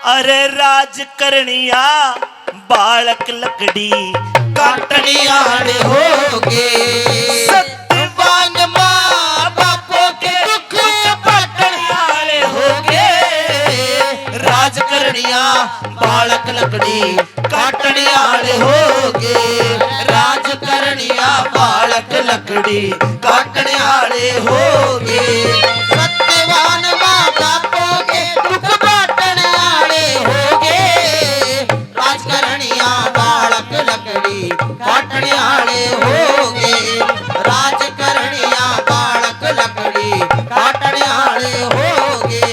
अरे राज करनिया बालक लकड़ी काटने आड़े होगे सत्यवान माँ बापों के दुख बाटने आड़े होगे राज करनिया बालक लकड़ी काटने आड़े होगे राज करनिया बालक लकड़ी काटने आड़े होगे सत्यवान माँ बापों के दुख बाटने आड़े होगे राज करनिया बालक लकड़ी काटने आड़े होगे राज करनिया बालक लकड़ी काटने आड़े होगे।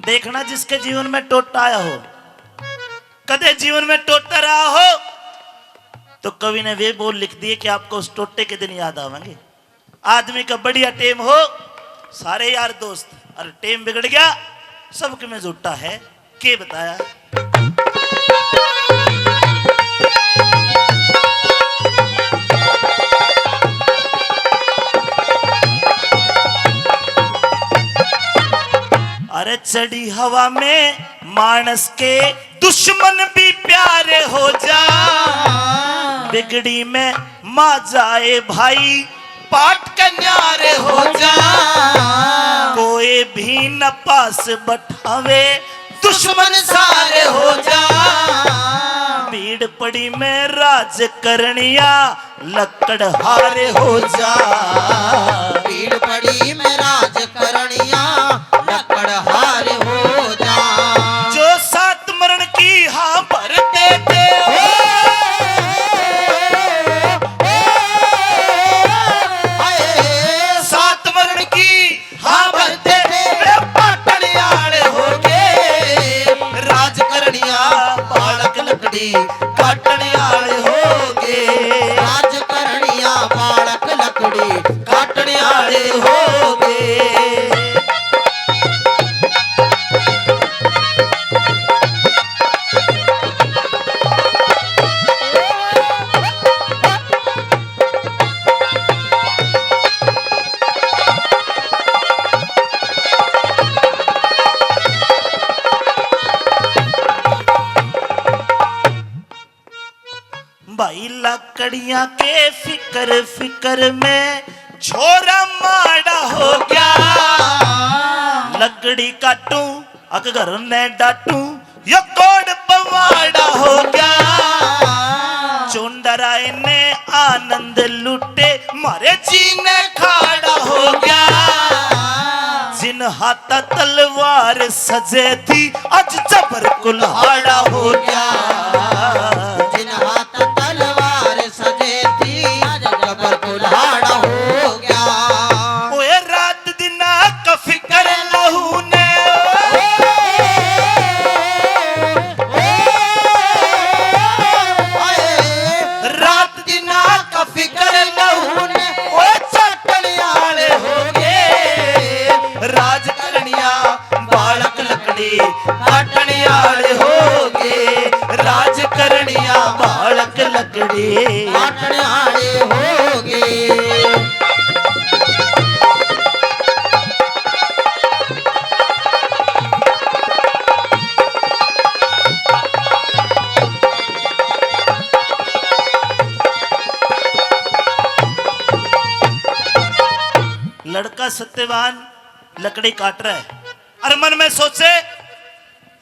देखना जिसके जीवन में टोटा आया हो, कदे जीवन में टोटा रहा हो, तो कवि ने वे बोल लिख दिए कि आपको उस टोटे के दिन याद आवेंगे। आदमी का बढ़िया टेम हो, सारे यार दोस्त, और टेम बिगड़ गया, सबके में जुटा है के बताया। अरे चढ़ी हवा में मानस के दुश्मन भी प्यारे हो जा, बिगड़ी में माँ जाए भाई पाट कन्यारे हो जा, कोई भी न पास बैठावे दुश्मन सारे हो जा, भीड़ पड़ी में राज करनिया लकड़ हारे हो जा, भीड़ पड़ी में राज करनिया लकड़ हारे हो जा, जो सात मरण की हाँ भरते थे सात मरण की हाँ भरते थे वे पाटनियाड़े होगे राज करनिया बालक लकड़ी काटनियाड़े होगे राज करनिया बालक लकड़ी काटनियाड़े होगे। भाई लकड़ियां के फिकर फिकर में छोरा माड़ा हो गया, लकड़ी काटू अक घर ने डाटू यो कोड पवाड़ा हो गया, चुंडराय ने आनंद लूटे मारे जीने खाड़ा हो गया, जिन हाथा तलवार सजे थी आज जबर कुल्हाड़ा हो गया, जिन हाथ तलवार सजे थी आज जबर कुल्हाड़ा हो गया, ओए रात दिना का फिकर लहू ने रात दिना का फिकर लहू ने ओए चटनियाड़े होगे राज करनिया बालक लकड़ी काटनियाड़े होगे राज करनिया बालक लकड़ी काटनियाड़े होगे। लड़का सत्यवान लकड़ी काट रहा है और मन में सोचे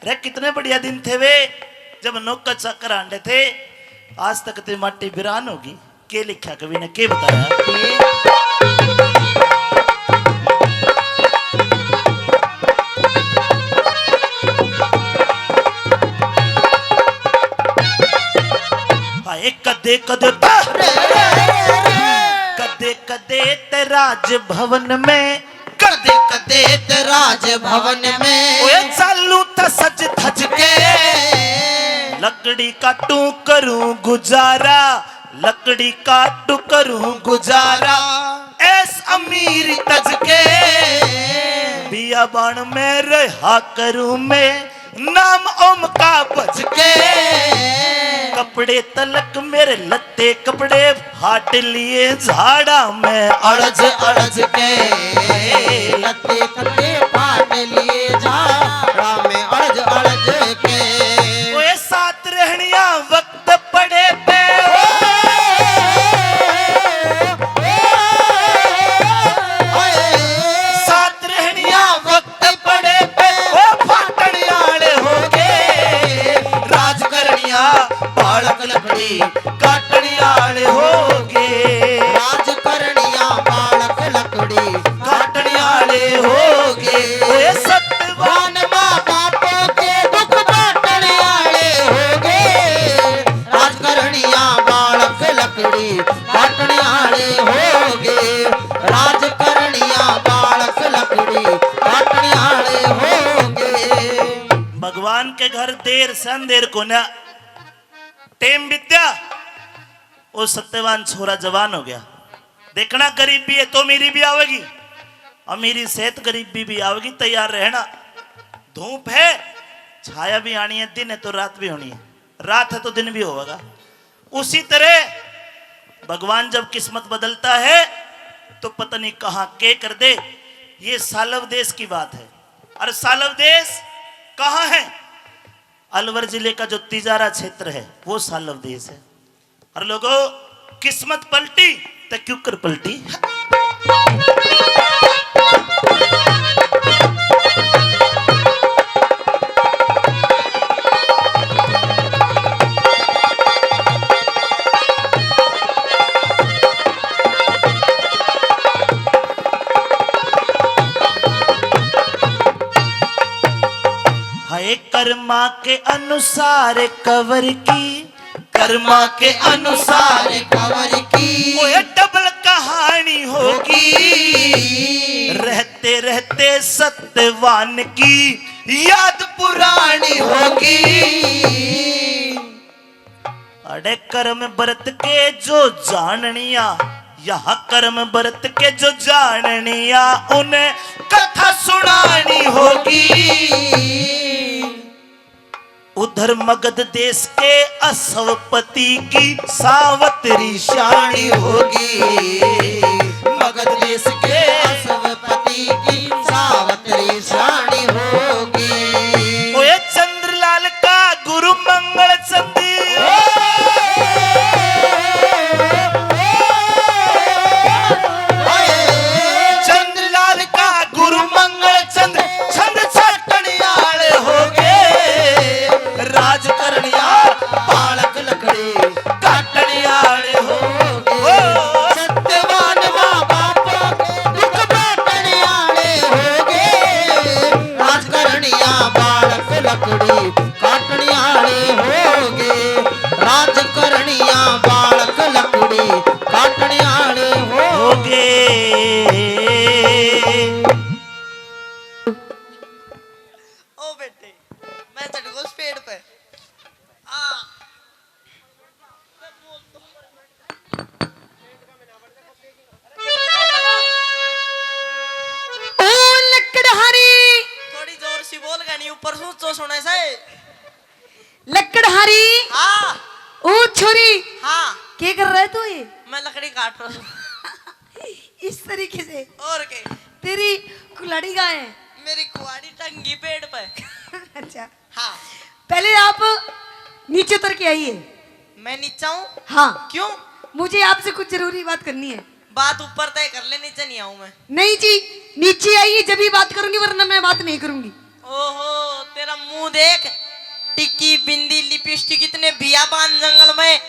रे कितने बढ़िया दिन थे वे जब नौका चक्कर आंडे थे, आज तक ते माटी बिरान होगी। के लिखा कवि ने के बताया। हाय कदे कदे कदे कदे ते राज भवन में कदे कदे ते राज भवन में ओए चालू था सज धज के लकड़ी काटू करूं गुजारा, लकड़ी काटू करूं गुजारा, ऐस अमीर तज के भी बियाबान में रहा करूं मैं नाम ओम का बज के। कपड़े तलक मेरे लत्ते कपड़े फाट लिए झाड़ा में अड़ज अड़ज के लत्ते कपड़े फाट लिए झाड़ा में अड़ज अड़ज के। ओए साथ रहनिया वक्त पड़े पे साथ रहनिया वक्त पड़े पे ओ फाटनियाले हो गए राज करनिया बालक लकड़ी काटनियाले हो गए राज करनिया बालक लकड़ी काटनियाले हो गए। ओए सत्यवान मां बापों के दुख बांटने वाले हो गए। राज करनिया बालक लकड़ी काटने वाले हो गए। राज करनिया बालक लकड़ी काटने वाले हो गए। भगवान के घर देर से अंधेर को ना टेम विद्या वो सत्यवान छोरा जवान हो गया। देखना गरीबी है तो मेरी भी आवेगी, अमीरी सेहत गरीबी भी आवेगी, तैयार रहना। धूप है छाया भी आनी है, दिन है तो रात भी होनी है, रात है तो दिन भी होगा। उसी तरह भगवान जब किस्मत बदलता है तो पता नहीं कहां के कर दे। ये सालव देश की बात है। और सालव देश कहां है? अलवर जिले का जो तिजारा क्षेत्र है वो सालव देश है। और लोगों किस्मत पलटी तो क्यों कर पलटी। हाय कर्मा के अनुसार कवर की, कर्मा के अनुसार कवर की ओए डबल कहानी होगी। रहते रहते सत्यवान की याद पुरानी होगी। अरे कर्म व्रत के जो जाननिया, यहाँ कर्म व्रत के जो जाननिया उन्हें कथा सुनानी होगी। उधर मगध देश के असवपति की सावतरी शानी होगी। मगध देश के असवपति की सावतरी शानी होगी। ओए चंद्रलाल का गुरु मंगल चंद चंद्रलाल का गुरु मंगल चंद छंद छटनियाल हो गए। राज करनिया बालक लकड़ी काटनियाल हो गए। सत्यवान मां बापों के दुख बांटने वाले हो गए। राज करनिया बालक लकड़ी काटने वाले हो गए। राज करनिया बालक लकड़ी काटने वाले हो ओ बेटे मैं चढ़ गया उस पेड़ पे। ओ लकड़हारी थोड़ी जोर सी बोल गानी ऊपर सोचो सुने से। लकड़हारी हाँ ओ छोरी हाँ क्या कर रहा है तू ये? मैं लकड़ी काट रहा हूँ। इस तरीके से और के तेरी कुल्हाड़ी कहाँ है? मेरी कुआड़ी टंगी पेड़ पे। अच्छा हाँ पहले आप नीचे उतर के आइए। मैं नीचा हूँ। हाँ क्यों? मुझे आपसे कुछ जरूरी बात करनी है। बात ऊपर तय कर ले, नीचे नहीं आऊँ मैं। नहीं जी नीचे आइए जब भी बात करूंगी वरना मैं बात नहीं करूंगी। ओहो तेरा मुंह देख, टिक्की बिंदी लिपस्टिक इतने बियाबान जंगल में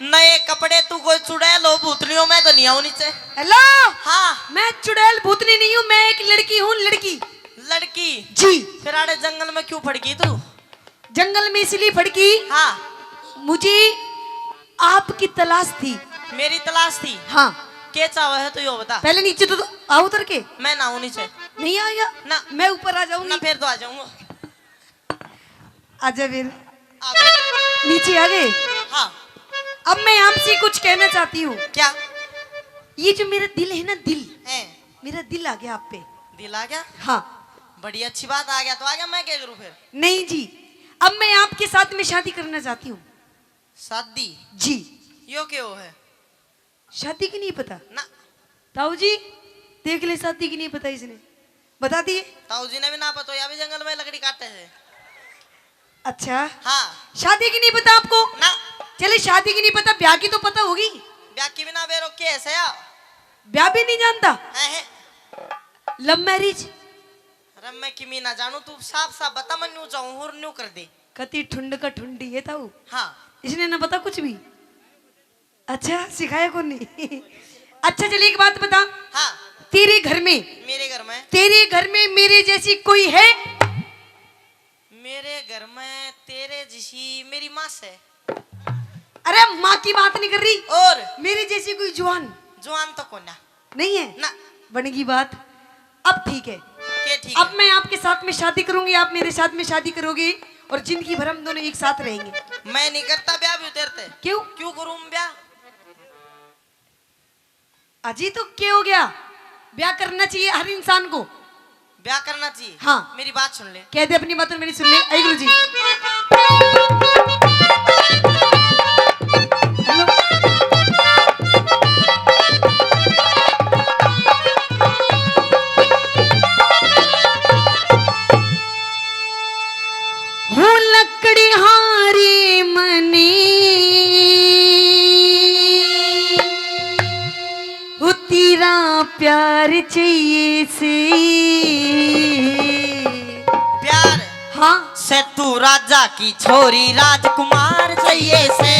नए कपड़े, तू कोई चुड़ैल हो भूतलियों में तो नहीं आऊँ नीचे। हेलो हाँ मैं चुड़ैल भूतनी नहीं हूँ, मैं एक लड़की हूँ। लड़की लड़की जी। फिर आड़े जंगल में क्यों फड़की तू? जंगल में इसलिए फड़की हाँ मुझे आपकी तलाश थी। मेरी तलाश थी। हाँ क्या चावा है तो यो बता। पहले नीचे तो आओ उतर के। मैं ना हूँ नीचे। नहीं आएगा ना मैं ऊपर आ ना जाऊंगी। फिर तो आ जाऊंगा। आजा फिर आ गए। नीचे आ गए। हाँ अब मैं आपसे कुछ कहना चाहती हूँ। क्या ये जो मेरा दिल है ना, दिल है? मेरा दिल आ गया आप पे। दिल आ गया? हाँ बड़ी अच्छी बात, आ गया तो आ गया, मैं क्या करूं फिर? नहीं जी, अब मैं आपके साथ में शादी करना चाहती हूँ। शादी? जी। यो क्यों है? शादी की नहीं पता? ना। ताऊ जी देख ले, शादी की नहीं पता इसने, बता दिए। ताऊ जी ने भी ना पता, या भी जंगल में लकड़ी काटते हैं। अच्छा, हाँ। शादी की नहीं पता आपको? ना। चले शादी की नहीं पता, ब्याह की तो पता होगी। ब्याह की बिना बेरो के ऐसे या? ब्याह भी नहीं जानता? है। Love marriage? अरे मैं किमी ना जानू, तू साफ साफ बता, मैं न्यू जाऊं और न्यू कर दे। कति ठुंड का ठुंडी है ताऊ। हाँ। इसने ना पता कुछ भी। अच्छा, सिखाया कौन नहीं? अच्छा चलिए एक बात बता। हाँ। तेरे घर में, मेरे घर में, तेरे घर में मेरे जैसी कोई है? मेरे घर में तेरे जैसी मेरी माँ से। अरे माँ की बात नहीं कर रही, और मेरे जैसी कोई जवान जवान तो कोना नहीं है ना। बनेगी बात। अब ठीक है, के ठीक अब है। मैं आपके साथ में शादी करूंगी, आप मेरे साथ में शादी करोगे और जिंदगी भर हम दोनों एक साथ रहेंगे। मैं नहीं करता ब्याह भी उतरते। क्यों? क्यों करूं ब्याह? अजी तो क्या हो गया? ब्याह करना चाहिए हर इंसान को। ब्याह करना चाहिए। हाँ। मेरी बात सुन ले। कह दे अपनी बात, मेरी सुन ले। आई गुरु जी। हो लकड़ी हारी मनी, हो तेरा प्यार चाहिए से। प्यार? हाँ। से तू राजा की छोरी राजकुमार चाहिए से।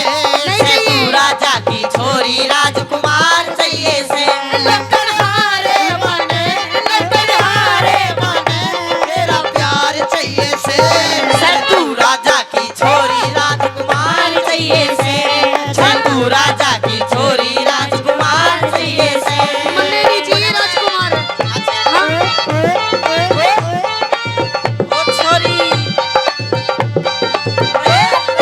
नहीं से तू चाहिए। राजा की छोरी राजकुमार चाहिए से। लकड़हारे बने, लकड़हारे बने, तेरा प्यार चाहिए से। से तू राजा की छोरी राजकुमार चाहिए से। से तू राजा की छोरी राजकुमार चाहिए से। मेरी चाहिए राजकुमार। हाँ। ओ छोरी रे रे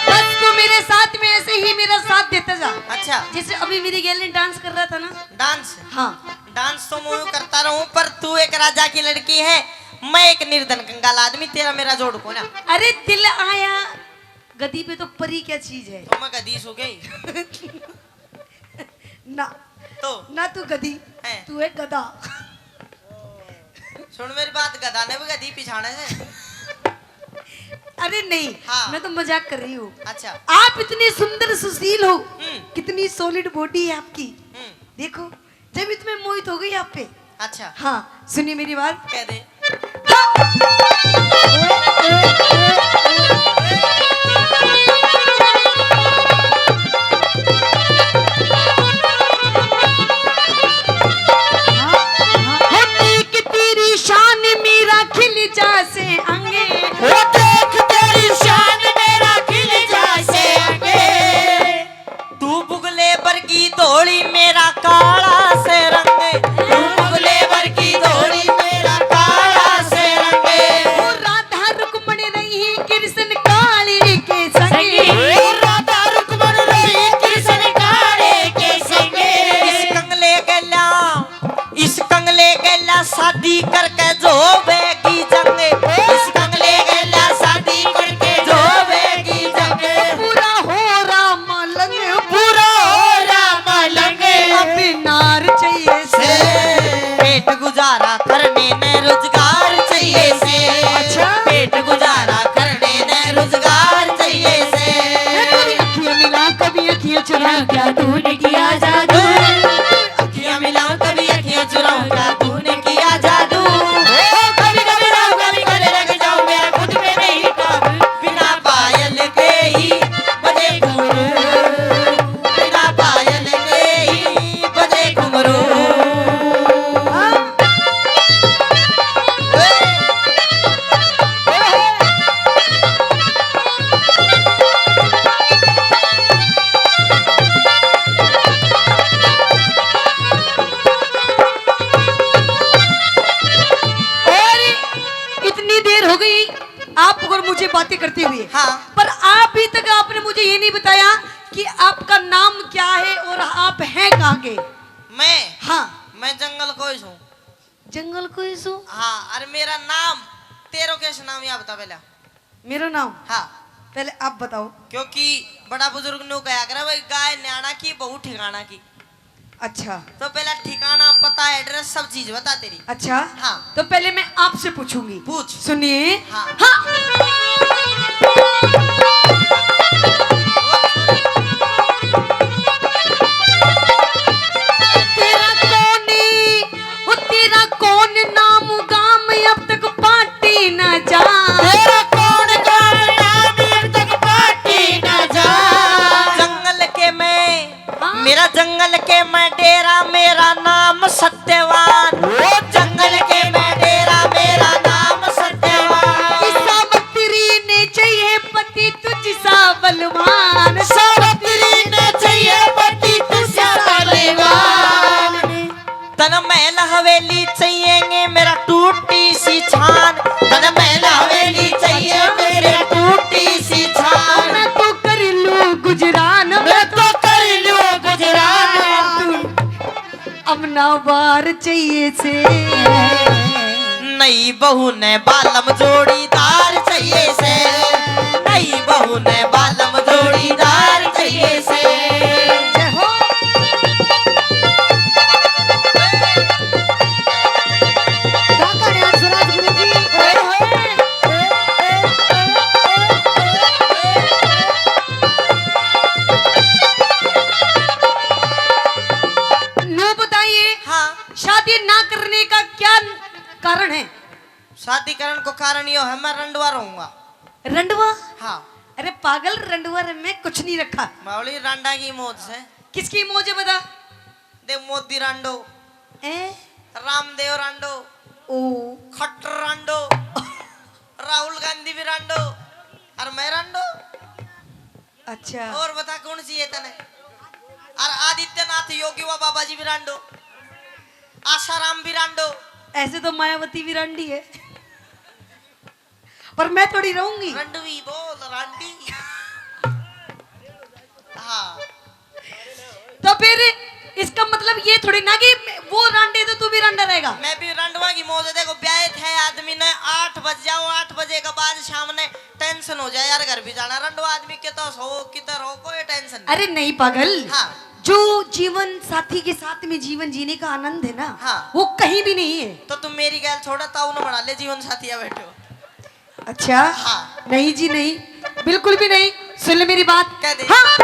बस तू मेरे साथ में ऐसे ही मेरा साथ देता जा। अच्छा। जैसे अभी मेरी गैल ने डांस कर रहा था ना। डांस? हाँ। डांस तो मैं करता रहूं, पर तू एक राजा की लड़की है, मैं एक निर्धन कंगाल आदमी, तेरा मेरा जोड़ को ना। अरे दिल आया गदी पे तो परी क्या चीज है? तो मैं गदीस हो गई ना तो। ना तू गदी है। तू है गधा। सुन मेरी बात, गधा ने भी गधी पिछाने से। अरे नहीं, हाँ। मैं तो मजाक कर रही हूँ। अच्छा। आप इतने सुंदर सुशील हो, हम्म। कितनी सॉलिड बॉडी है आपकी। हम्म। देखो जब इतने मोहित हो गई आप पे। अच्छा। हाँ सुनिए मेरी बात। कह दे। कि तेरी शान मेरा खिल जासे अंगे। वो देख तेरी शान मेरा खिल जासे अंगे। तू बुगले बरगी धोड़ी मेरा काला से रंगे। तू बुगले वर की धोड़ी मेरा काला से रंगे। वो राधा रुक्मणी रही कृष्ण काली के संगे। वो राधा रुक्मण रही कृष्ण काले के संगे। इस कंगले गैला शादी करके जो बेगी जंगे। इस कंगले गैला शादी करके जो बेगी जंगे। पूरा हो राम लंग, पूरा हो राम लंगे। अभी नार चाहिए से। पेट गुजारा करने ने रोजगार चाहिए से। अच्छा। पेट गुजारा करने ने रोजगार चाहिए से। कभी अखियां मिला कभी अखियां चुरा, क्या तूने किया जादू। अखियां मिलाऊं कभी अखियां चुराऊं, क्या तूने किया जादू। ओ मुझे बातें करते हुए। हाँ। पर अभी तक आपने मुझे ये नहीं बताया कि आपका नाम क्या है और आप हैं कहाँ के। मैं हाँ, मैं जंगल कोई हूँ। जंगल को इसो। हाँ, अरे मेरा नाम तेरो कैसे नाम या बता पहले। मेरा नाम हाँ, पहले आप बताओ। क्योंकि बड़ा बुजुर्ग ने कहा करे भाई गाय न्याणा की बहू ठिकाना की। अच्छा तो पहला ठिकाना पता एड्रेस सब चीज बता तेरी। अच्छा। हाँ। तो पहले मैं आपसे पूछूंगी। पूछ। सुनिए। हाँ। तेरा कौन वो तेरा कौन नाम गाम अब तक पाटी न जा। तेरा कौन गाँव नाम अब तक पाटी न जा। जंगल के मैं हाँ। मेरा जंगल के मैं डेरा मेरा नाम सत्यवान। वो जंगल के मैं डेरा मेरा नाम सत्यवान। सावित्री ने चाहिए पति तुझ सा बलवान। सावित्री ने चाहिए पति तुझसा बलवान। तन महल हवेली चाहिएंगे मेरा टूटी सी छान। तन महल हवेली चाहिए मेरे टूटी सी छान। मैं तो कर लूं गुजरान। मैं तो कर लूं गुजरान। अब नावार चाहिए से। नई बहू ने बालम जोड़ीदार चाहिए से। नई बहू ने बालम जोड़ीदार चाहिए से। जय हो। नो बताइए, हाँ, शादी ना करने का क्या कारण है। शादी करने को कारण यो है मैं रंडवा रहूंगा। रंडवा। हाँ, अरे पागल, रंडवा में कुछ नहीं रखा। मावली रांडा की मौज है। किसकी मौज है बता। दे मोदी रांडो, ए? रामदेव रांडो, ओ खट्टर रांडो, राहुल गांधी भी रांडो और मैं रांडो। अच्छा। और बता कौन सी है तने। और आदित्यनाथ योगी व बाबा जी भी रांडो, आशाराम भी रांडो। ऐसे तो मायावती भी रांडी है, पर मैं थोड़ी रहूंगी। रंडवी बोल रांडी। हाँ, तो फिर इसका मतलब ये थोड़ी ना कि वो रांडे तो तू भी रांडा रहेगा। मैं भी रंडवा की मौज है। देखो ब्याह है आदमी ने 8 बज जाओ, 8 बजे के बाद शाम ने टेंशन हो जाए यार घर भी जाना। रंडवा आदमी के तो सो किधर हो कोई टेंशन नहीं। अरे नहीं पागल। हाँ। जो जीवन साथी के साथ में जीवन जीने का आनंद है ना, हाँ। वो कहीं भी नहीं है। तो तुम मेरी गैल छोड़ा ताऊ न बना ले जीवन साथिया बैठो। अच्छा। हाँ। नहीं जी नहीं, बिल्कुल भी नहीं। सुन ले मेरी बात। कह दे। हाँ।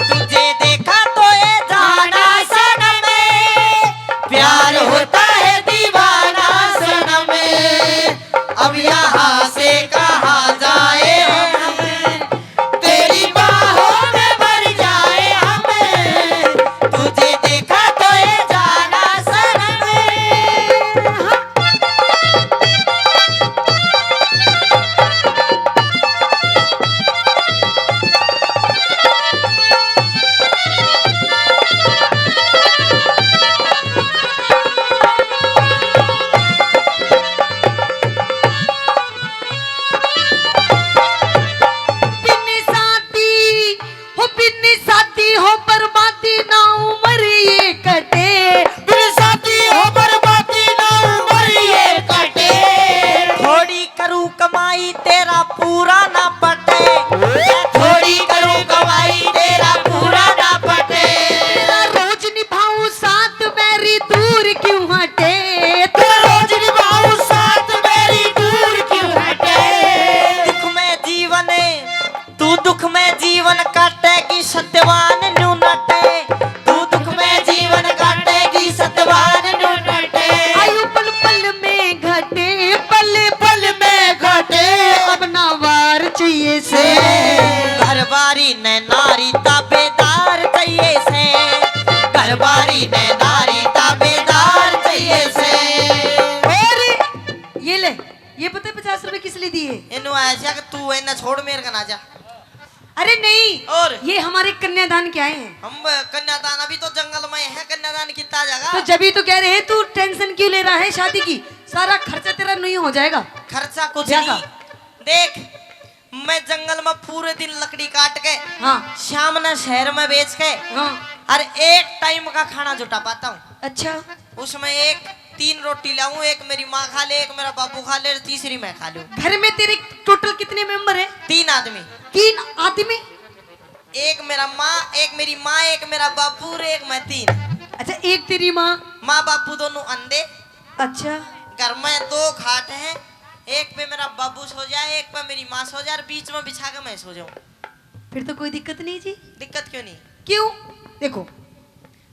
तुझे देखा तो ये जाना सनम में, प्यार होता है दीवाना सनम में। अब यहाँ से कहाँ जाए हमें, तेरी बाहों में भर जाए हमें। तुझे देखा तो ये जाना सनम में। बिन्नी साथी हो बर्बादी ना उम्र ये कटे। बिन साथी हो बर्बादी ना उम्र ये कटे। थोड़ी करूँ कमाई तेरा पूरा ना पटे। थोड़ी करूँ कमाई तेरा पूरा ना पटे। तेरा रोज निभाऊं साथ मेरी दूर क्यों हटे। तेरा रोज निभाऊं साथ मेरी दूर क्यों हटे। दुख में जीवन तू दुख में जीवन काटेगी सत्यवान न्यू नटे। तू दुख में जीवन काटेगी सत्यवान न्यू नटे। आयु पल पल में घटे, पल पल में घटे। अब ना वार चाहिए से। घरबारी ने नारी ताबेदार चाहिए से। घरबारी ने नारी ताबेदार चाहिए से। और ये ले, ये पता है 50 रुपए किस लिए दिए। इन्हों ऐसा कि तू इन्हें छोड़ मेरे का ना जा। अरे नहीं, और ये हमारे कन्यादान के आए हैं। हम कन्यादान अभी तो जंगल में है। कन्यादान कितना तो जगह। जब ही तो कह रहे हैं तू टेंशन क्यों ले रहा है शादी की। सारा खर्चा तेरा नहीं हो जाएगा। खर्चा कुछ क्या नहीं। देख मैं जंगल में पूरे दिन लकड़ी काट के हाँ शाम न शहर में बेच के हाँ। और एक टाइम का खाना जुटा पाता हूँ। अच्छा उसमें एक 3 रोटी लाऊं, एक मेरी माँ खा ले, एक मेरा बाबू खा ले, तीसरी मैं खा लूं। घर में तेरे टोटल कितने मेंबर है? 3 आदमी। 3 आदमी? एक मेरा माँ, एक मेरी माँ, एक मेरा बाबू और एक मैं, 3। अच्छा एक तेरी माँ। माँ बाबू दोनों अंधे। अच्छा घर में 2 खाट हैं, एक पे मेरा बाबू सो जाए, एक पे मेरी माँ सो जाए, और बीच में बिछा के मैं सो जाऊं। फिर तो कोई दिक्कत नहीं जी। दिक्कत क्यों नहीं? क्यों? देखो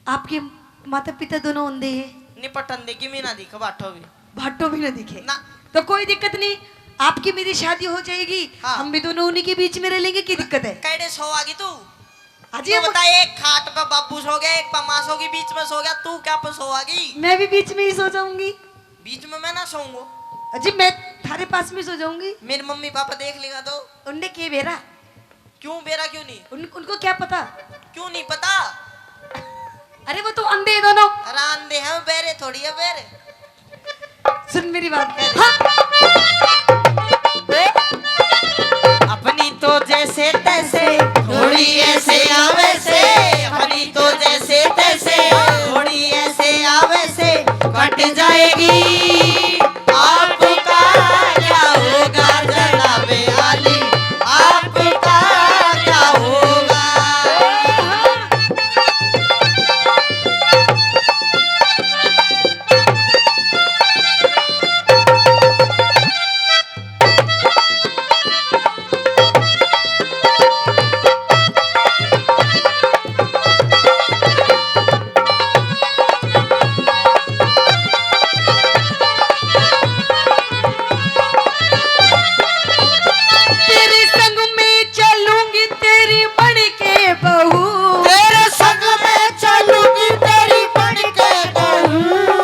आपके माता पिता दोनों अंधे हैं, निपटन देगी मैं ना दिख बाठो भी भाटो भी न दिखे ना। तो कोई दिक्कत नहीं, आपकी मेरी शादी हो जाएगी। हाँ। हम भी दोनों उन्हीं के बीच में रह लेंगे, की दिक्कत है? कैडे सो आगी तू? अजी तू बता, एक खाट पे बाबू सो गया, एक पे माँ सोगी, बीच में सो गया, तू क्या पे सो आगी? मैं भी बीच में ही सो जाऊंगी। बीच में मैं ना सोऊंगा। अजी मैं थारे पास में सो जाऊंगी। मेरे मम्मी पापा देख लेगा तो? उनने के बेरा क्यों बेरा क्यों नहीं? उनको क्या पता? क्यों नहीं पता? अरे वो तो अंधे हैं दोनों। रांधे हैं बेरे थोड़ी है बेरे। सुन मेरी बात। हाँ। अपनी तो जैसे तैसे थोड़ी ऐसे आवे से, अपनी तो जैसे तैसे थोड़ी ऐसे आवे से कट जाएगी। आपका क्या होगा जनाबे आली, आपका क्या होगा? तेरे संग में चलूंगी तेरी बन के बहू। तेरे संग में चलूंगी तेरी बन के बहू।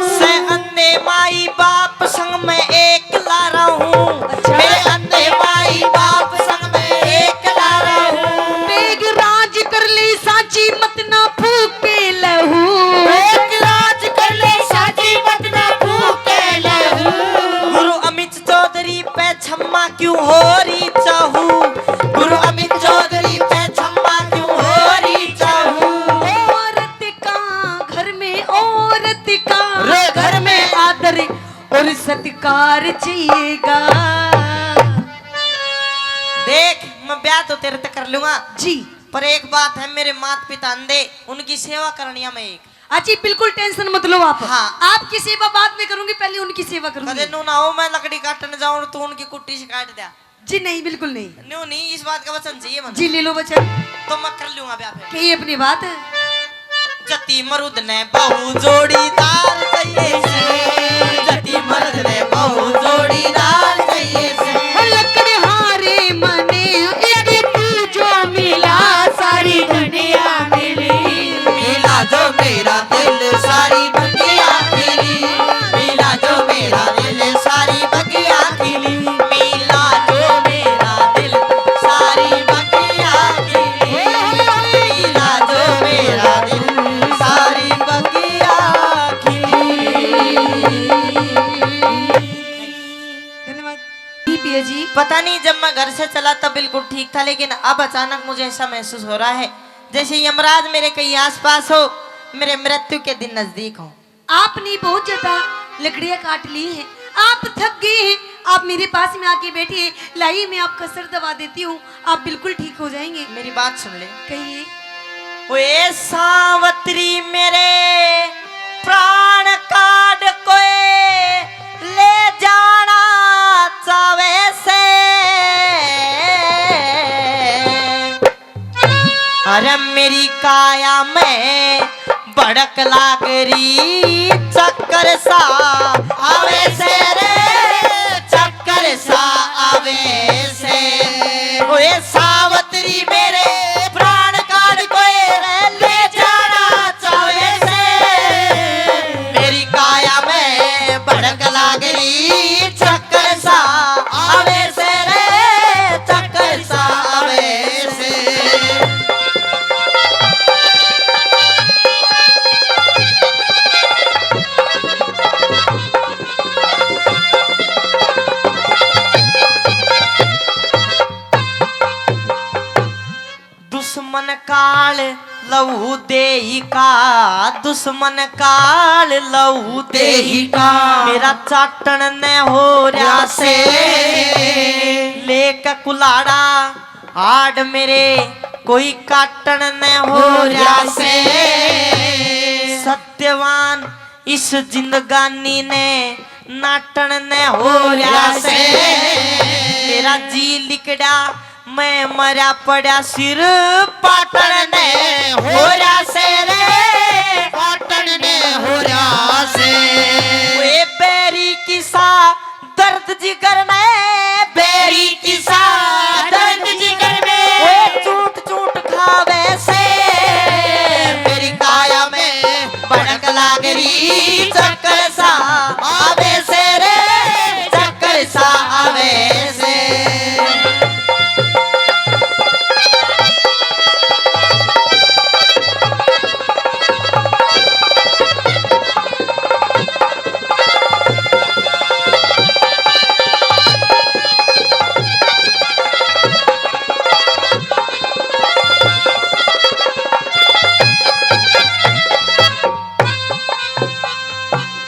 से अंधे माई बाप संग में एक ला रहा हूँ। अच्छा। मेरे अंधे माई बाप संग में एक ला रहा हूँ। बेग राज कर ले साची मत ना फूके लहू। एक राज कर ले साजी मत ना फूके लहू। गुरु अमित चौधरी पे छम्मा क्यों हो रही चाहू? गुरु अमित चौधरी पे छम्मा क्यों हो रही चाहू? औरत का घर में औरत का रे घर में आदर और सत्कार चाहिएगा। देख मैं ब्याह तो तेरे तक कर लूंगा, जी पर एक बात है, मेरे माता पिता अंधे, उनकी सेवा करनी है मैं एक। अजी बिल्कुल टेंशन मत लो आप। हाँ। आपकी सेवा बाद में करूंगी, पहले उनकी सेवा कदे करूंगी। नू ना हो मैं लकड़ी काटने जाऊं तू उनकी कुट्टी से काट दिया। जी नहीं बिल्कुल नहीं। न्यू नहीं, इस बात का वचन चाहिए मुझे। जी ले लो बच्चा, तो मैं कर लूंगा ब्याह पे। कही अपनी बात। जति मरुद ने बहु जोड़ीदार चाहिए से, जति मरुद ने बहु जोड़ीदार चाहिए से। लकड़हारे मने एक तू जो मिला सारी दुनिया मिली। मिला जो मेरा दिल सारी बगिया खिली, मिला जो मेरा दिल सारी बगिया खिली, मिला जो मेरा दिल सारी बगिया खिली, मिला जो मेरा दिल सारी बगिया धन्यवाद। जी पिया जी। पता नहीं जब मैं घर से चला तब बिल्कुल ठीक था, लेकिन अब अचानक मुझे ऐसा महसूस हो रहा है जैसे यमराज मेरे कहीं आसपास हो, मेरे मृत्यु के दिन नजदीक हो। आपने बहुत ज्यादा लकड़ियां काट ली हैं, आप थक गए हैं, आप मेरे पास में आके बैठिए, लाइए मैं आपका सर दबा देती हूँ, आप बिल्कुल ठीक हो जाएंगे। मेरी बात सुन ले। कहिए। ओए सावत्री मेरे प्राण काट कोई ले जाना चावे से, अरे मेरी काया में भड़क लागरी चक्कर सा आवे से रे, चक्कर सा आवे से। ओए सावत्री मेरे प्राण काट कोई ले जाना चाहे से, मेरी काया में भड़क लागरी चक्कर सा आवे से रे, चक्कर सा आवे से। लहू देही का दुश्मन काल लहू देही का मेरा चाटन न हो रहा से लेक कुलाड़ा हाड मेरे कोई काटन न हो रहा से सत्यवान इस जिंदगानी ने नाटन न हो रहा से मेरा जी लिकड़ा मैं मरा पड़ा सिर पाटन ने हो रहा से रे पाटन ने हो रहा से वे बेरी किसा दर्द जिगर में बेरी किसा दर्द जिगर में वे चूट चूट खावे से मेरी काया में भड़क लाग रही चक्कर सा आवे से रे चक्कर सा आवे से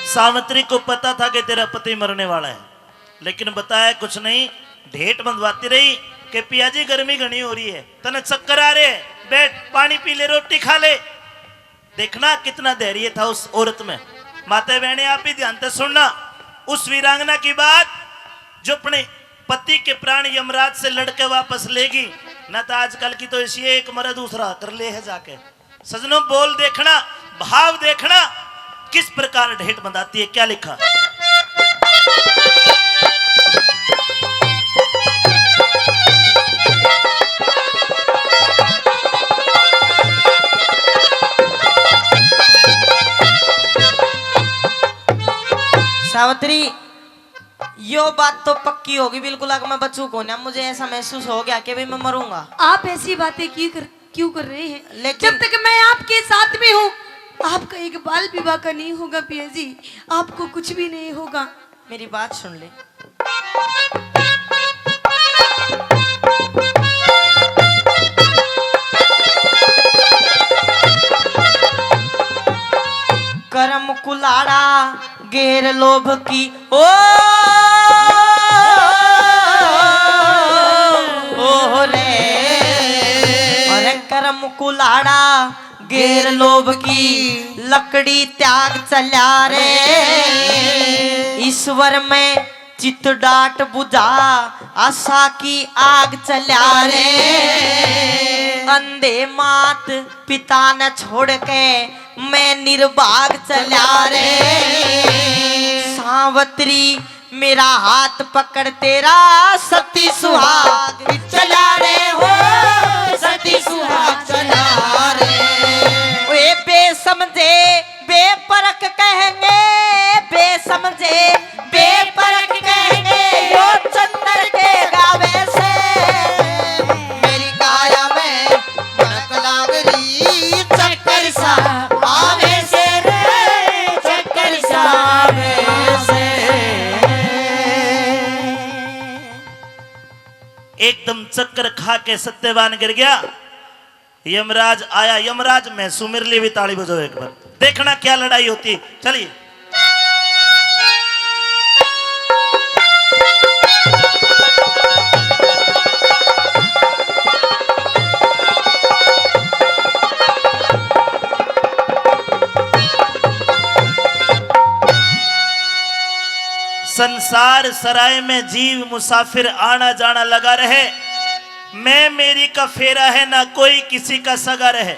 सावित्री को पता था कि तेरा पति मरने वाला है, लेकिन बताया कुछ नहीं। ढेट बंधवाती रही कि पियाजी गर्मी घनी हो रही है, तने चक्कर आ रहे हैं, बैठ पानी पी ले, रोटी खा ले। देखना कितना धैर्य था उस औरत में। माता बहने आप ही ध्यान से सुनना, उस वीरांगना की बात जो अपने पति के प्राण यमराज से लड़के वापस लेगी ना, तो आजकल की तो ऐसी एक मरा दूसरा कर ले है जाके। सजनों बोल देखना, भाव देखना किस प्रकार ढेट बंधाती है। क्या लिखा? सावित्री यो बात तो पक्की होगी बिल्कुल, अगर मैं बच्चों को ना मुझे ऐसा महसूस हो गया कि भाई मैं मरूंगा। आप ऐसी बातें क्यों कर रहे हैं? लेकिन- जब तक मैं आपके साथ में हूँ आपका एक बाल विवाह का नहीं होगा पिया जी, आपको कुछ भी नहीं होगा। मेरी बात सुन ले। करम कुलाड़ा घेर लोभ की ओ रे अरे करम कुलाड़ा घेर लोभ की लकड़ी त्याग चला रे ईश्वर में चित डाट बुझा आशा की आग चला रे अंधे मात पिता न छोड़ के मैं निर्भाग चला रे सावित्री मेरा हाथ पकड़ तेरा सती सुहाग चला रे हो सती सुहाग चला रे वे बेसमझे बेपरख कहेंगे बेसमझे बेपरख कहेंगे यो चंदर के गावे से मेरी काया में भड़क लाग रही चक्कर सा आवे से रे चक्कर सा आवे से एकदम चक्कर खा के सत्यवान गिर गया। यमराज आया। यमराज मैं सुमिर लिए भी ताली बजाओ एक बार, देखना क्या लड़ाई होती। चलिए संसार सराय में जीव मुसाफिर आना जाना लगा रहे। मैं मेरी का फेरा है ना कोई किसी का सगा रहे।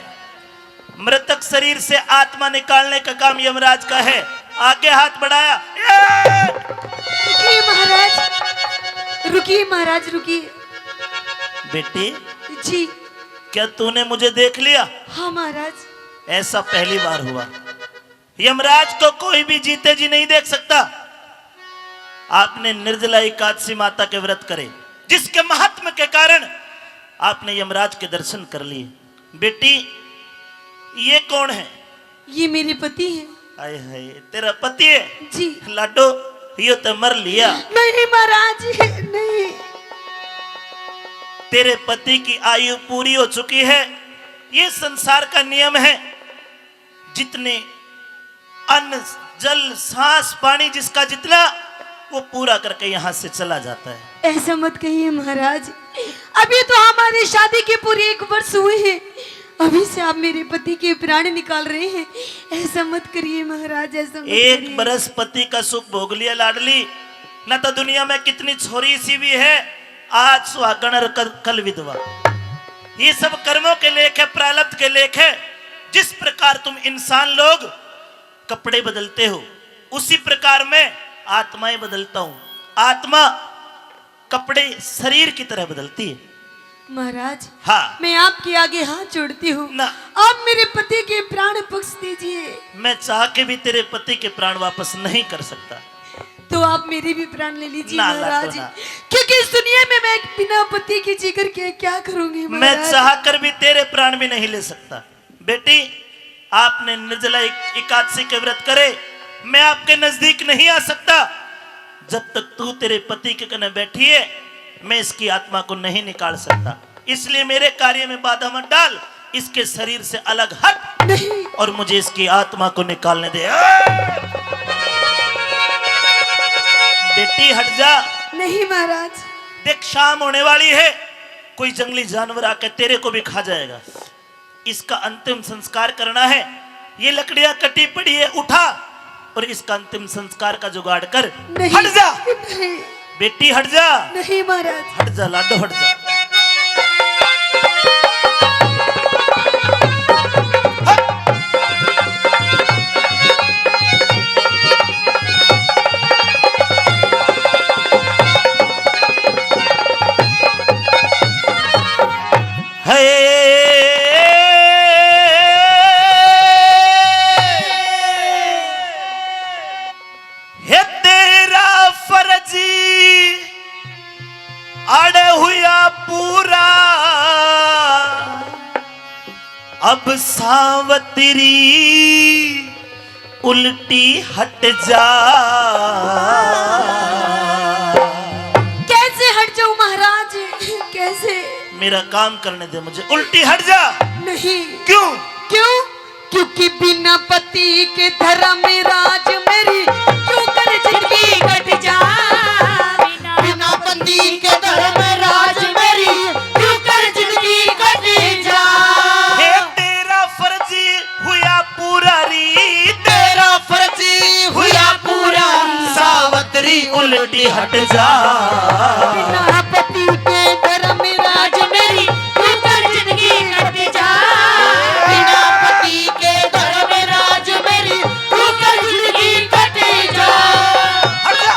मृतक शरीर से आत्मा निकालने का काम यमराज का है। आगे हाथ बढ़ाया। रुकिए महाराज, रुकिए महाराज, रुकिए। बेटी जी क्या तूने मुझे देख लिया? हाँ महाराज। ऐसा पहली बार हुआ। यमराज को कोई भी जीते जी नहीं देख सकता। आपने निर्जला एकादशी माता के व्रत करे, जिसके महात्म के कारण आपने यमराज के दर्शन कर लिए। बेटी ये कौन है? ये मेरे पति हैं। आए हाय तेरा पति है? जी लाडो ये तो मर लिया। नहीं महाराज नहीं। तेरे पति की आयु पूरी हो चुकी है। ये संसार का नियम है, जितने अन्न जल सांस पानी जिसका जितना वो पूरा करके यहाँ से चला जाता है। ऐसा मत कहिए महाराज, अभी तो हमारी शादी के पूरे 1 वर्ष हुए हैं, अभी से आप मेरे पति के प्राण निकाल रहे हैं। ऐसा मत करिए महाराज, ऐसा मत एक करिए। बरस पति का सुख भोग लिया लाडली, न तो दुनिया में कितनी छोरी सी भी है, आज सुहागण और कल विधवा। ये सब कर्मों के लेख है, प्रारब्ध के लेख है। जिस प्रकार तुम इंसान लोग कपड़े बदलते हो, उसी प्रकार मैं आत्माएं बदलता हूं। आत्मा कपड़े शरीर की तरह बदलती है। महाराज, हाँ, मैं आपके आगे हाथ जोड़ती हूँ, ना। आप मेरे पति के प्राण बख्श दीजिए। मैं चाह के भी तेरे पति के प्राण वापस नहीं कर सकता। तो आप मेरे भी प्राण ले लीजिए ना, महाराज, ना। क्योंकि इस दुनिया में मैं बिना पति के जिक्र के क्या करूंगी मैं महाराज। चाह कर भी तेरे प्राण भी नहीं ले सकता। बेटी, आपने निर्जला एकादशी के व्रत करे, मैं आपके नजदीक नहीं आ सकता। जब तक तू तेरे पति के कने बैठी है, मैं इसकी आत्मा को नहीं निकाल सकता। इसलिए मेरे कार्य में बाधा मत डाल, इसके शरीर से अलग हट नहीं। और मुझे इसकी आत्मा को निकालने दे। बेटी हट जा। नहीं महाराज, देख, शाम होने वाली है, कोई जंगली जानवर आकर तेरे को भी खा जाएगा। इसका अंतिम संस्कार करना है। ये लकड़ियां कटी पड़ी है, उठा और इसका अंतिम संस्कार का जुगाड़ कर। नहीं। हट जा नहीं, बेटी, हट जा। नहीं महाराज। हट जा लाडो, हट जा। हे तेरा फर्जी अड़े हुआ पूरा, अब सावतरी उल्टी हट जा। कैसे हट जाऊं महाराज, कैसे? मेरा काम करने दे मुझे। उल्टी हट जा। नहीं। क्यों? क्यों? क्योंकि बिना पति के धर्म राज मेरी क्यों कर जिंदगी कट जा। बिना पति के धर्म राज मेरी क्यों कर जिंदगी कट जा। हे तेरा फर्जी हुआ पूरा री, तेरा फर्जी हुआ पूरा, सावतरी उल्टी हट जा। बिना पति के धर्म राज मेरी क्यों कर जिंदगी कट जा। बिना पति के धर्म राज मेरी क्यों कर जिंदगी कट जा। हट जा।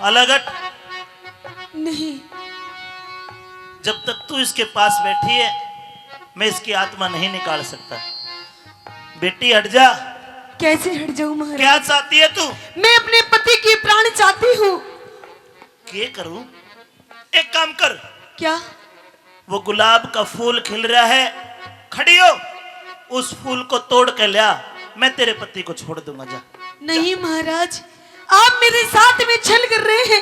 अलग हट। नहीं। जब तक तू इसके पास बैठी है, मैं इसकी आत्मा नहीं निकाल सकता। बेटी हट जा। कैसे हट जाऊं महाराज? क्या चाहती है तू? मैं अपने पति की प्राण चाहती हूँ। क्या करूं? एक काम कर, क्या? वो गुलाब का फूल खिल रहा है, खड़ी हो, उस फूल को तोड़ के लिया, मैं तेरे पति को छोड़ दूंगा। जा। नहीं महाराज, आप मेरे साथ में छल कर रहे हैं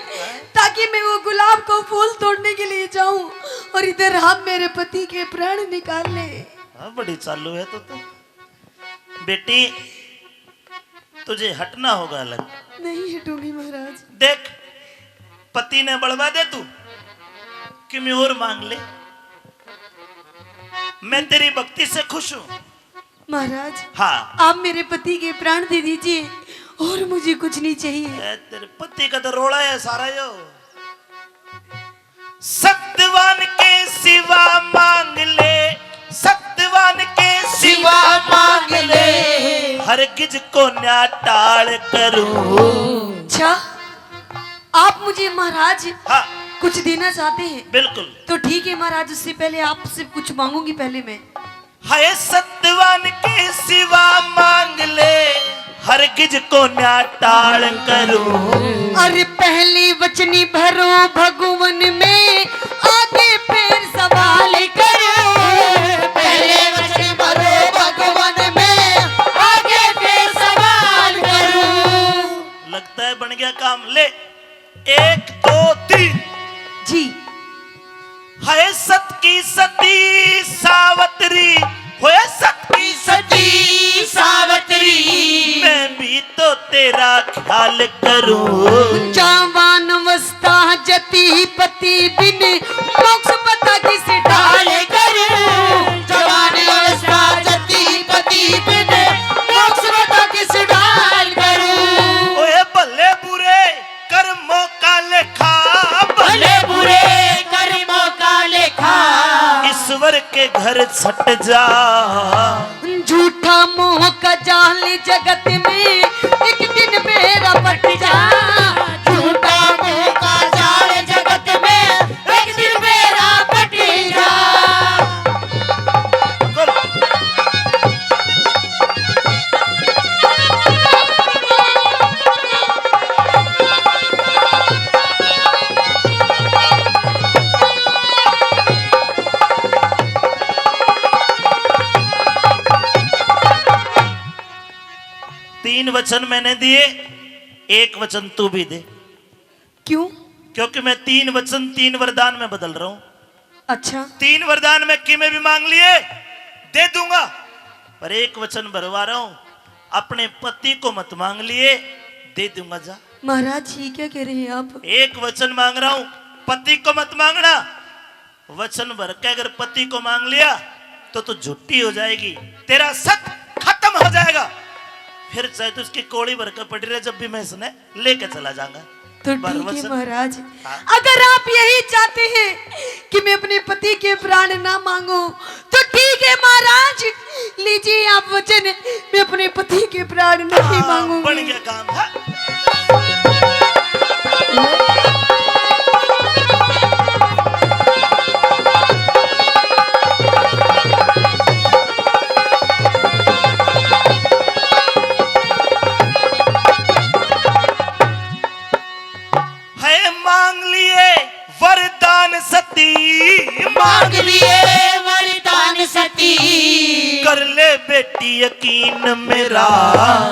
ताकि मैं वो गुलाब को फूल तोड़ने के लिए जाऊं और इधर आप मेरे पति के प्राण निकाल ले। हाँ, बड़ी चालू है तो। बेटी, तुझे हटना होगा अलग। नहीं हटूंगी महाराज। देख, पति ने बढ़वा दे तू कि मैं और मांग ले। मैं तेरी भक्ति से खुश हूं। महाराज, हाँ, आप मेरे पति के प्राण दे दीजिए और मुझे कुछ नहीं चाहिए। तेरे पति का तो रोड़ा है सारा यो। सत्यवान के सिवा मांग ले, सत्यवान के सिवा मांग ले, हरगिज को न्या टाल करूं। अच्छा, आप मुझे महाराज हाँ, कुछ देना चाहते हैं बिल्कुल। तो ठीक है महाराज, उससे पहले आपसे कुछ मांगूंगी। पहले मैं हाय सत्यवान के सिवा मांग ले, हरगिज को न्या टाल करूं। अरे पहली वचनी भरो भगवन में, आगे फिर सवाल करो। ख्याल करूं। जवान अवस्था जति पति बिन मोक्ष पता किस ढाल करूं। जवान अवस्था जति पति बिन मोक्ष पता किस ढाल करूं। ओए भले बुरे कर्मों का लेखा, भले बुरे कर्मों का लेखा ईश्वर के घर छट जा। झूठा मोह का जाल जगत में एक दिन मेरा पट जा। झूठा मोह का जाल जगत में एक दिन मेरा पट जा। तीन वचन मैंने दिए, एक वचन तू भी दे। क्यों? क्योंकि मैं तीन वचन तीन वरदान में बदल रहा हूं। अच्छा, तीन वरदान में कि मैं भी मांग लिए दे दूंगा, पर एक वचन भरवा रहा हूं, अपने पति को मत मांग लिए दे दूंगा जा। महाराज जी क्या कह रहे हैं आप? एक वचन मांग रहा हूं, पति को मत मांगना। वचन भर के अगर पति को मांग लिया तो तू झुट्टी हो जाएगी, तेरा सत खत्म हो जाएगा। फिर चाहे तो उसकी कोड़ी भर कर पड़ी रहे, जब भी मैं इसने लेके चला जाऊंगा। तो पर ठीक है वचन- महाराज, हाँ। अगर आप यही चाहते हैं कि मैं अपने पति के प्राण ना मांगू तो ठीक है महाराज, लीजिए आप वचन, मैं अपने पति के प्राण नहीं हाँ, मांगूंगी। बन गया काम। हाँ। है मांग लिए वरदान सती, मांग लिए वरदान सती कर ले बेटी यकीन मेरा।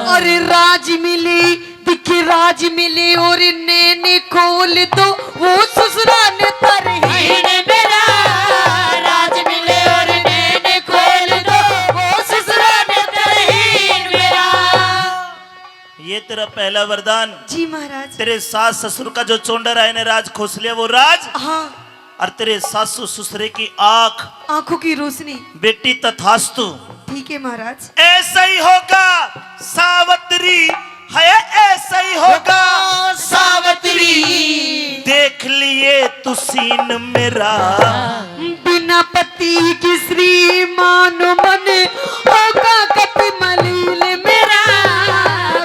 और राज मिली दिखे राज मिले और नैने खोल दो वो ससुराल तरही। महीने मेरा राज मिले और नैने खोल दो वो ससुराल तरहीन मेरा। ये तेरा पहला वरदान। जी महाराज। तेरे सास ससुर का जो चोंडा राय ने राज खोस लिया वो राज, हाँ, और तेरे सासू ससुरे की आंख आंखों की रोशनी। बेटी तथास्तु। ठीक है महाराज। ऐसा ही होगा सावित्री, है ऐसा ही होगा सावित्री देख लिए तू सीन मेरा। बिना पति की श्रीमान मन होगा कपि मलिन मेरा।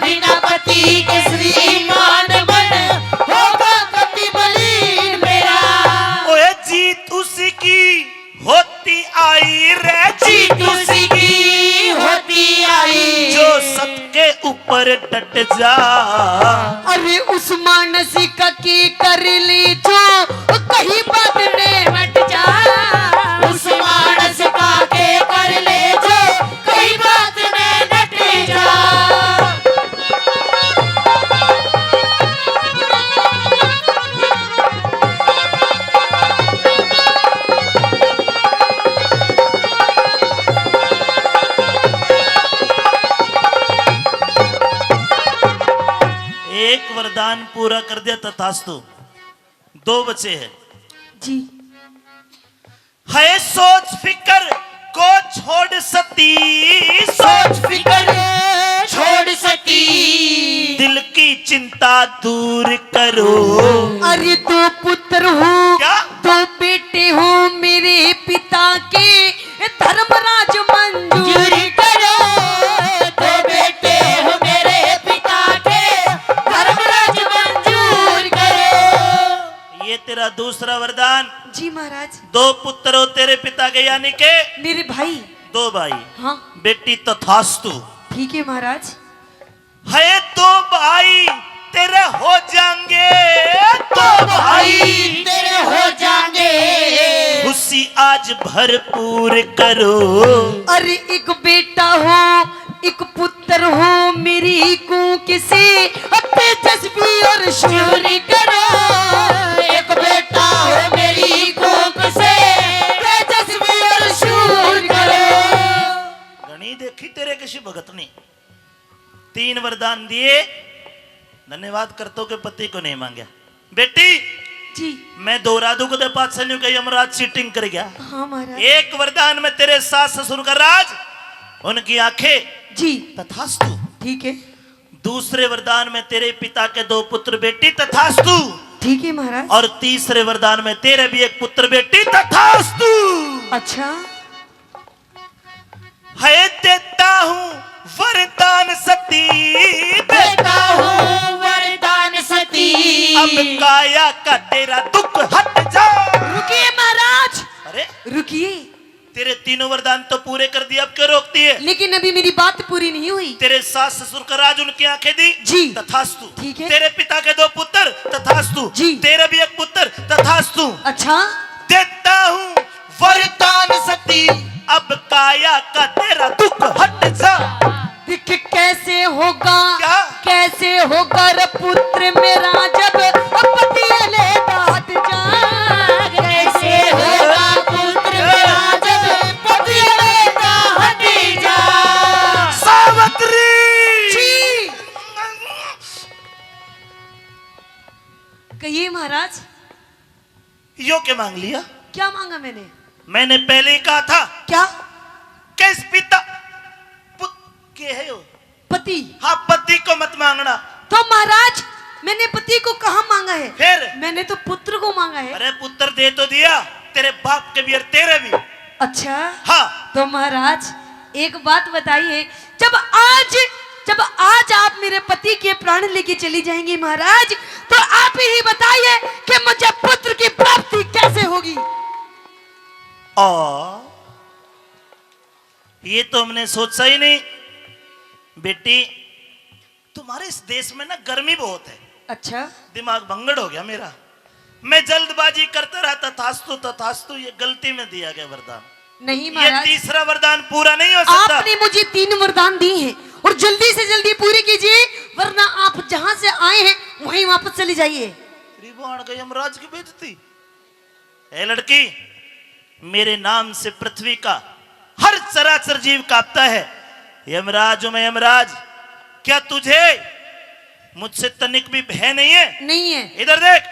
बिना पति के श्रीमान मन होगा कति मलिन मेरा। ओए जीत उसी की होती आई रे, जीत उसी की होती आई जो सबके ऊपर डट जा। अरे उस मानसी का की कर ले जो कहीं बात ने मट जा। उस मानस का के कर ले जो कई बात में डट जा। एक वरदान पूरा कर दिया तथास्तु, दो बचे हैं। जी है सोच फिकर को छोड़ सती, सोच फिकर छोड़ सकी दिल की चिंता दूर करो। अरे दो पुत्र हो क्या? दो बेटे हो मेरे पिता के धर्मराज मंजूर चोरी करो। दो बेटे हो मेरे पिता के धर्मराज मंजूर करो। ये तेरा दूसरा वरदान। जी महाराज। दो पुत्र हो तेरे पिता के, यानी के मेरे भाई। दो भाई, हाँ बेटी तथास्तु। ठीक है महाराज। है दो भाई तेरे हो जाएंगे, दो भाई तेरे हो जाएंगे। खुशी आज भरपूर करो। अरे एक बेटा हो एक पुत्र हो मेरी कूक से तेजस्वी और शूर चोरी करो। एक बेटा हो मेरी कोख से तेजस्वी और शूर करो। गणी देखी तेरे किसी भगत ने तीन वरदान दिए, धन्यवाद करतो के पति को नहीं मांगा। बेटी जी मैं दोहरा दूं कदे पास से कही यमराज सीटिंग कर गया। हाँ महाराज। एक वरदान में तेरे सास ससुर का राज, उनकी आंखें जी तथास्तु। ठीक है। दूसरे वरदान में तेरे पिता के 2 पुत्र बेटी तथास्तु। ठीक है महाराज। और तीसरे वरदान में तेरे भी एक पुत्र बेटी तथास्तु। अच्छा है देता हूँ वरदान सती, देता हूँ वरदान सती। अब काया का तेरा दुख हट जा। रुकिए महाराज, अरे रुकिए। तेरे तीनों वरदान तो पूरे कर दिए, अब क्यों रोकती है? लेकिन अभी मेरी बात पूरी नहीं हुई। तेरे सास ससुर का राज, उनकी आंखें दी जी तथास्तु। ठीक है। तेरे पिता के 2 पुत्र तथास्तु। जी। तेरे भी एक पुत्र तथास्तु। अच्छा देता हूँ वरदान सती, अब काया का तेरा दुख हट जा। दिख कैसे होगा, क्या? कैसे होगा रे पुत्र मेरा जब पति ले दाद जा। कैसे होगा पुत्र मेरा जब पति लेता हट जा। सावित्री जी कहिए महाराज। यो के मांग लिया? क्या मांगा मैंने? मैंने पहले ही कहा था क्या? किस पिता के है यो? पति। हाँ, पति को मत मांगना। तो महाराज मैंने पति को कहाँ मांगा है? फिर? मैंने तो पुत्र को मांगा है। अरे पुत्र दे तो दिया, तेरे बाप के भी और तेरे भी। अच्छा हाँ। तो महाराज एक बात बताइए, जब आज आप मेरे पति के प्राण लेके चली जाएंगी महाराज, तो आप ही बताइए कि मुझे पुत्र की प्राप्ति कैसे होगी? ये तो हमने सोचा ही नहीं। बेटी तुम्हारे इस देश में ना गर्मी बहुत है। अच्छा दिमाग भंगड़ हो गया मेरा। मैं जल्दबाजी करता रहा तथास्तु तथास्तु, ये गलती में दिया गया वरदान। नहीं ये महाराज, तीसरा वरदान पूरा नहीं हो सकता। आपने मुझे 3 वरदान दिए हैं और जल्दी से जल्दी पूरी कीजिए, वरना आप जहां से आए हैं वहीं वापस चली जाइए। त्रिभुवन का यमराज की बेइज्जती। ए लड़की, मेरे नाम से पृथ्वी का हर चराचर जीव कांपता है। यमराज हूं मैं, यमराज। क्या तुझे मुझसे तनिक भी भय नहीं है? नहीं है। इधर देख।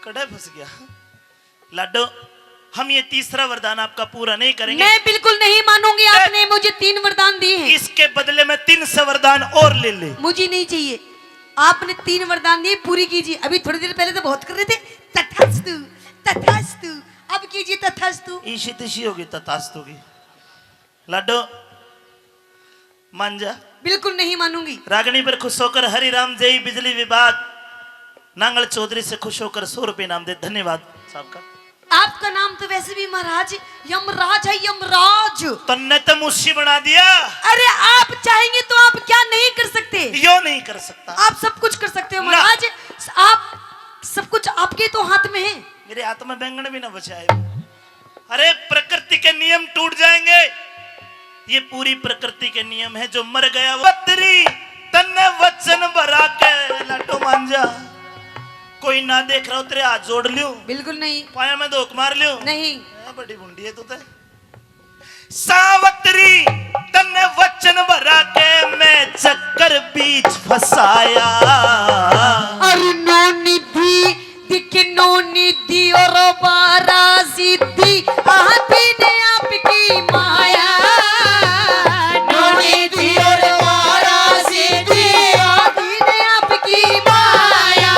कड़े फंस गया लाडो। हम ये तीसरा वरदान आपका पूरा नहीं करेंगे। मैं बिल्कुल नहीं मानूंगी। आपने मुझे 3 वरदान दिए हैं, इसके बदले में 300 वरदान और ले ले। मुझे नहीं चाहिए। आपने 3 वरदान दिए, पूरी कीजिए। अभी थोड़ी देर पहले तो बहुत कर रहे थे तथास्तु तथास्तु, अब कीजिए तथास्तु। ईशी तिशी होगी तथास्तु की। लाडो मान जा। बिल्कुल नहीं मानूंगी। रागनी पर खुश होकर हरिराम जय बिजली विभाग नांगल चौधरी से खुश होकर 100 रुपए नाम दे। धन्यवाद साहब का। आपका नाम तो वैसे भी महाराज यमराज है, यमराज। तन्ने तो मुझसे बना दिया। अरे आप चाहेंगे तो आप क्या नहीं कर सकते? यो नहीं कर सकता। आप सब कुछ कर सकते हो महाराज। आप सब कुछ आपके तो हाथ में है। मेरे हाथ में बैंगन भी ना बचाए। अरे प्रकृति के नियम टूट जाएंगे। ये पूरी प्रकृति के नियम है। जो मर गया वतरी तन्ने वचन भरा के लड्डू मांझा। कोई ना देख रहा हो तेरे हाथ जोड़ लियो। बिल्कुल नहीं। पाया में धोख मार लियो। नहीं। बड़ी बुंडी है तू तो। सावत्री तन्ने वचन भरा के मैं चक्कर बीच फसाया। अरे नो निधि दिख नो निधि और बारा सिद्धि आपी ने आपकी माया। नो निधि और बारा सिद्धि आपी ने आपकी माया।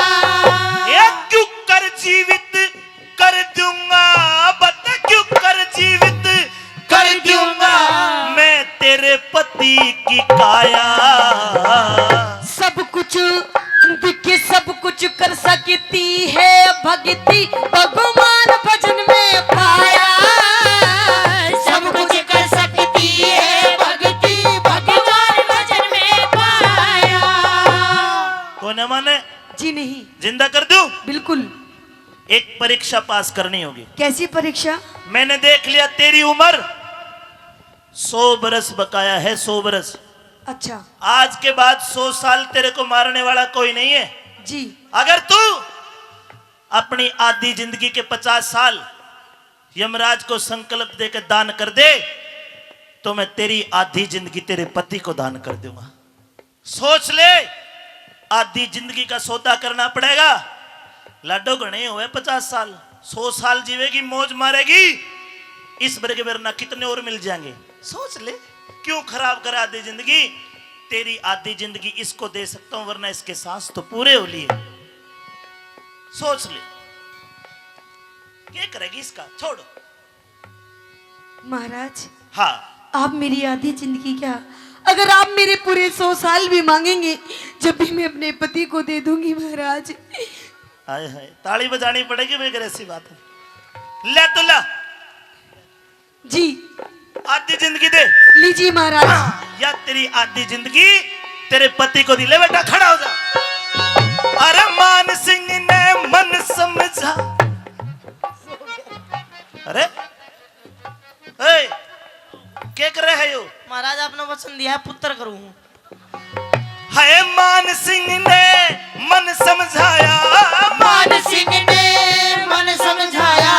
क्यों कर जीवित कर दूंगा, बता क्यों कर जीवित कर दूंगा मैं तेरे पति की काया। सब कुछ दिखे सब कुछ कर सकती है भक्ति, भगवान भजन में पाया। सब कुछ कर सकती है भक्ति, भगवान भजन में पाया। कौन है माने? जी नहीं। जिंदा कर दूं? बिल्कुल। एक परीक्षा पास करनी होगी। कैसी परीक्षा? मैंने देख लिया तेरी उम्र 100 बरस बकाया है। 100 बरस। अच्छा आज के बाद 100 साल तेरे को मारने वाला कोई नहीं है। जी। अगर तू अपनी आधी जिंदगी के 50 साल यमराज को संकल्प देकर दान कर दे तो मैं तेरी आधी जिंदगी तेरे पति को दान कर दूंगा। सोच ले, आधी जिंदगी का सौदा करना पड़ेगा। लाडो घने हुए 50 साल, 100 साल जीवेगी, मौज मारेगी। इस वर्ग वरना कितने और मिल जाएंगे। सोच ले, क्यों खराब करा आधी जिंदगी। तेरी आधी जिंदगी इसको दे सकता हूं, वरना इसके सांस तो पूरे हो लिए। सोच ले, क्या करेगी इसका, छोड़ो। महाराज, हाँ, आप मेरी आधी जिंदगी क्या, अगर आप मेरे पूरे 100 साल भी मांगेंगे, जब भी मैं अपने पति को दे दूंगी महाराज। हाय हाय, ताली बजानी पड़ेगी बेगर, ऐसी बात है। ले तो ला, जी आधी जिंदगी दे। लीजिए महाराज। या तेरी आधी जिंदगी तेरे पति को दी। ले बेटा, खड़ा हो जा। अरे मान सिंह ने मन समझा। अरे ए, क्या कर रहे हो? महाराज आपने वचन दिया है पुत्र करूं। हाय मान सिंह ने मन समझाया, मान सिंह ने मन समझाया,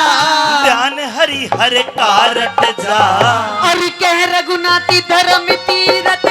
ध्यान हरि हर कारट जा। और कह रघुनाथी धर्म तीरथ